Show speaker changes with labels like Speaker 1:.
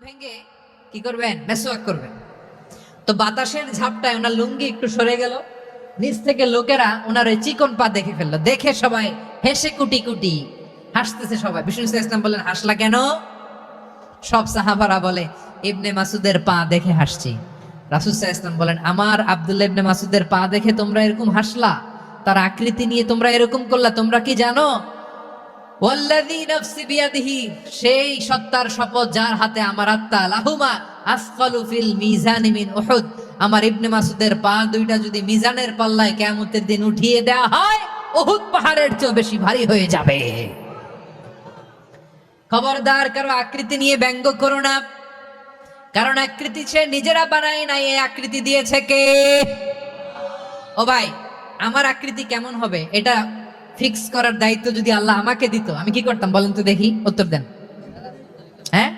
Speaker 1: ভেঙে কি করবেন? মেসওয়াক করবেন। তো বাতাসের ঝাপটায় ওনার লুঙ্গি একটু সরে গেল, নিচ থেকে লোকেরা ওনার ওই চিকন পা দেখে ফেললো। দেখে সবাই হেসে কুটি কুটি হাসতেছে। সবাই বিষ্ণু ইসলাম বললেন, হাসলা কেন? সব সাহাবারা বলে, ইবনে মাসুদের পা দেখে হাসছি। রাসূল সাল্লাল্লাহু আলাইহি ওয়াসাল্লাম বলেন, আমার আব্দুল্লাহ ইবনে মাসুদের পা দেখে তোমরা এরকম হাসলা, তার আকৃতি নিয়ে তোমরা এরকম করলা, তোমরা কি জানো? ওয়াল্লাযী নাফসি বিয়াদিহি, সেই সত্তার শপথ যার হাতে আমার আত্মা, লাহুমা আসকালু ফিল মিজানি মিন উহুদ, আমার ইবনে মাসুদের পা দুইটা যদি মিজানের পাল্লায় কিয়ামতের দিন উঠিয়ে দেওয়া হয়, উহুদ পাহাড়ের চেয়ে বেশি ভারী হয়ে যাবে। খবরদার কারো আকৃতি নিয়ে ব্যঙ্গ করো না, কারণ আকৃতি সে নিজেরা বানায় নাই, এই আকৃতি দিয়েছে কে? ও ভাই, আমার আকৃতি কেমন হবে এটা ফিক্স করার দায়িত্ব যদি আল্লাহ আমাকে দিত, আমি কি করতাম বলেন তো দেখি, উত্তর দেন। হ্যাঁ,